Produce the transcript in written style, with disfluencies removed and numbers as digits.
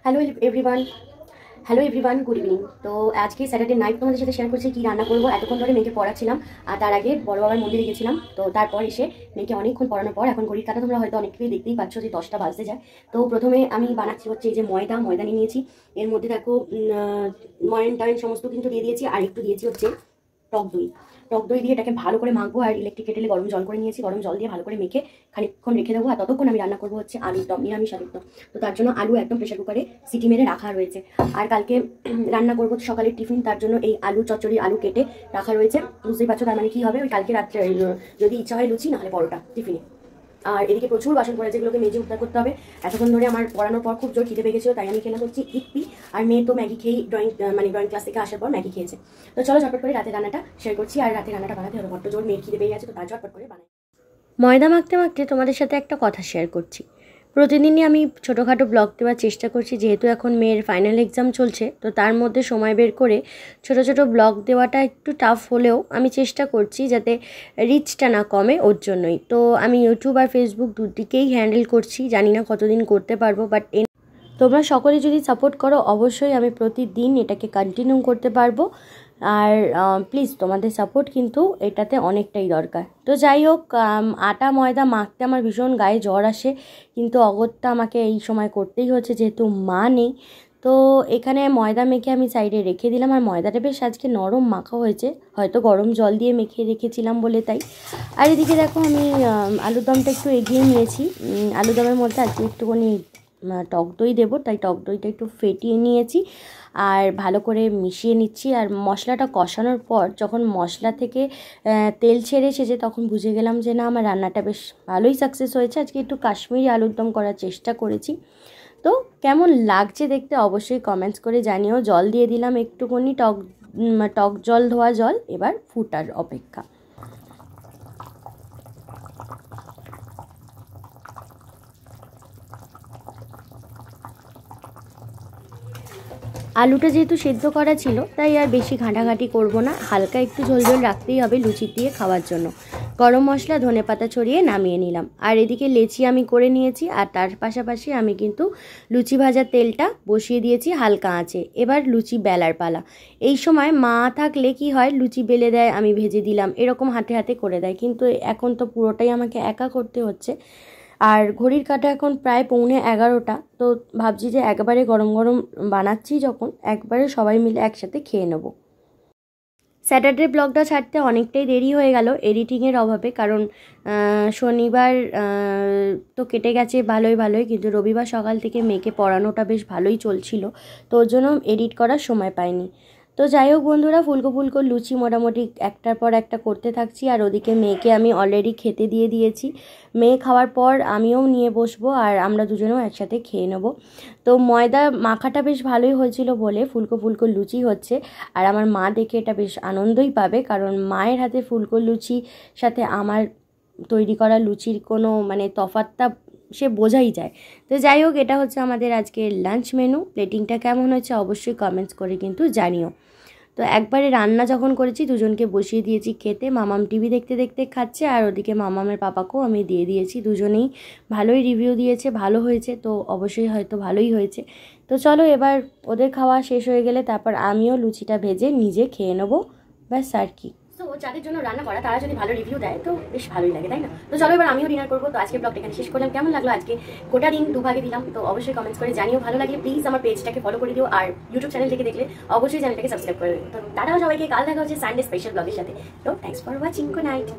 Hello everyone hello everyone good evening. তো আজকে Saturday night তোমাদের সাথে শেয়ার করছি কি রান্না করবো। এতক্ষণ ধরে মেয়েকে পড়াচ্ছিলাম আর তার আগে বড় বাবার মন্দিরে গেছিলাম। তো তারপর এসে মেয়েকে অনেকক্ষণ পড়ানোর পর এখন ঘড়ির কাঁটা তোমরা হয়তো অনেকেই দেখতেই পাচ্ছ যে 10টা বাজতে যায়। তো প্রথমে আমি বানাচ্ছি হচ্ছে এই যে ময়দা নিয়ে নিয়েছি। এর মধ্যে দেখো ময়ন টয়ন সমস্ত কিন্তু দিয়ে দিয়েছি আর একটু দিয়েছি হচ্ছে টক দই দিয়ে এটাকে ভালো করে মাখবো। আর ইলেকট্রিক কেটেলে গরম জল করে নিয়েছি, গরম জল দিয়ে ভালো করে মেখে খানিকক্ষণ রেখে দেবো। আর ততক্ষণ আমি রান্না করবো হচ্ছে আলুর দম, নিরামিষ আলুর দম। তো তার জন্য আলু একদম প্রেশার কুকারে সিটি মেরে রাখা রয়েছে। আর কালকে রান্না করবো সকালের টিফিন, তার জন্য এই আলু চচ্চড়ি আলু কেটে রাখা রয়েছে। বুঝতেই পারছো তার মানে কি হবে, ওই কালকে রাত্রে যদি ইচ্ছা হয় লুচি নাহলে পরোটা টিফিনে। আর এদিকে প্রচুর বাসন পড়ে যেগুলোকে মেজে উদ্ধার করতে হবে। এতক্ষণ ধরে আমার পড়ানোর পর খুব জোর খিদে পেয়ে গেছিলো, তাই আমি খেলাম হচ্ছে ইপি। আর মেয়ে তো ম্যাগি খেয়েই ড্রয়িং ক্লাস থেকে আসার পর ম্যাগি খেয়েছে। তো চলো ঝটপট করে রাতের রান্নাটা শেয়ার করছি। আর রাতের রান্নাটা বানাতে হলো বড্ড জোর, মেয়ের খিদে পেয়ে গেছে, তো তার ঝটপট করে বানাই। ময়দা মাখতে মাখতে তোমাদের সাথে একটা কথা শেয়ার করছি। প্রতিদিনই আমি ছোটোখাটো ব্লগ দেওয়ার চেষ্টা করছি, যেহেতু এখন মেয়ের ফাইনাল এক্সাম চলছে। তো তার মধ্যে সময় বের করে ছোট ছোট ব্লগ দেওয়াটা একটু টাফ হলেও আমি চেষ্টা করছি যাতে রিচটা না কমে, ওর জন্যই। তো আমি ইউটিউব আর ফেসবুক দুদিকেই হ্যান্ডেল করছি, জানি না কতদিন করতে পারবো, বাট তোমরা সকলে যদি সাপোর্ট করো অবশ্যই আমি প্রতিদিন এটাকে কন্টিনিউ করতে পারবো। আর প্লিজ তোমাদের সাপোর্ট কিন্তু এটাতে অনেকটাই দরকার। তো যাই হোক, আটা ময়দা মাখতে আমার ভীষণ গায়ে জ্বর আসে, কিন্তু অগত্যা আমাকে এই সময় করতেই হচ্ছে যেহেতু মা নেই। তো এখানে ময়দা মেখে আমি সাইডে রেখে দিলাম। আর ময়দাটা বেশ আজকে নরম মাখা হয়েছে, হয়তো গরম জল দিয়ে মেখে রেখেছিলাম বলে তাই। আর এদিকে দেখো আমি আলুর দমটা একটু এগিয়ে নিয়েছি। আলুর দমের মধ্যে আজকে একটুখানি টক দই দেবো, তাই টক দইটা একটু ফেটিয়ে নিয়েছি আর ভালো করে মিশিয়ে নিচ্ছি। আর মশলাটা কষানোর পর যখন মশলা থেকে তেল ছেড়ে এসেছে তখন বুঝে গেলাম যে না, আমার রান্নাটা বেশ ভালোই সাকসেস হয়েছে। আজকে একটু কাশ্মীরি আলুর দম করার চেষ্টা করেছি। তো কেমন লাগছে দেখতে অবশ্যই কমেন্টস করে জানিও। জল দিয়ে দিলাম একটুখানি, টক জল, ধোয়া জল, এবার ফুটার অপেক্ষা। আলুটা যেহেতু সেদ্ধ করা ছিল তাই আর বেশি ঘাঁটাঘাঁটি করব না, হালকা একটু ঝোল রাখতেই হবে লুচি দিয়ে খাওয়ার জন্য। গরম মশলা ধনেপাতা ছড়িয়ে নামিয়ে নিলাম। আর এদিকে লেচি আমি করে নিয়েছি, আর তার পাশাপাশি আমি কিন্তু লুচি ভাজার তেলটা বসিয়ে দিয়েছি হালকা আঁচে। এবার লুচি বেলার পালা। এই সময় মা থাকলে কি হয়, লুচি বেলে দেয়, আমি ভেজে দিলাম, এরকম হাতে হাতে করে দেয়। কিন্তু এখন তো পুরোটাই আমাকে একা করতে হচ্ছে। আর ঘড়ির কাঁটা এখন প্রায় 11:15। তো ভাবছি যে একবারে গরম গরম বানাচ্ছি যখন, একবারে সবাই মিলে একসাথে খেয়ে নেবো। স্যাটারডে ব্লগটা ছাড়তে অনেকটাই দেরি হয়ে গেল এডিটিংয়ের অভাবে, কারণ শনিবার তো কেটে গেছে ভালোই, কিন্তু রবিবার সকাল থেকে মেয়েকে পড়ানোটা বেশ ভালোই চলছিল, তো ওর জন্য এডিট করার সময় পাইনি। তো যাই হোক বন্ধুরা, ফুলকো লুচি মোটামুটি একটার পর একটা করতে থাকছি। আর ওদিকে মেয়েকে আমি অলরেডি খেতে দিয়ে দিয়েছি। মেয়ে খাওয়ার পর আমিও নিয়ে বসবো আর আমরা দুজনেও একসাথে খেয়ে নেবো। তো ময়দা মাখাটা বেশ ভালোই হয়েছিল বলে ফুলকো লুচি হচ্ছে। আর আমার মা দেখে এটা বেশ আনন্দই পাবে, কারণ মায়ের হাতে ফুলকো লুচি সাথে আমার তৈরি করা লুচির কোনো তফাৎটা সে বোঝাই যায়। তো যাই হোক, এটা হচ্ছে আমাদের আজকের লাঞ্চ মেনু। প্লেটিংটা কেমন হয়েছে অবশ্যই কমেন্টস করে কিন্তু জানিও। তো একবারে রান্না যখন করেছি দুজনকে বসিয়ে দিয়েছি খেতে। মামাম টিভি দেখতে দেখতে খাচ্ছে, আর ওদিকে মামামের পাপাকেও আমি দিয়ে দিয়েছি। দুজনেই ভালোই রিভিউ দিয়েছে, ভালো হয়েছে, তো অবশ্যই হয়তো ভালোই হয়েছে। তো চলো এবার ওদের খাওয়া শেষ হয়ে গেলে তারপর আমিও লুচিটা ভেজে নিজে খেয়ে নেবো, ব্যাস আর কি। তো যাদের জন্য রান্না করা তারা যদি ভালো রিভিউ দেয় তো বেশ ভালোই লাগে, তাই না? তো চলো এবার আমিও ডিনার করবো। তো আজকে ব্লগটা এখানে শেষ করলাম। কেমন লাগলো আজকে গোটা দিন দুভাগে দিলাম, তো অবশ্যই কমেন্টস করে জানিও। ভালো লাগলে প্লিজ আমার পেজটাকে ফলো করে দিও, আর ইউটিউব চ্যানেল থেকে দেখলে অবশ্যই চ্যানেলটাকে সাবস্ক্রাইব করে দিও। তো টাটা সবাইকে, কাল দেখা হচ্ছে সানডে স্পেশাল ব্লগের সাথে। তো thanks for watching, good night.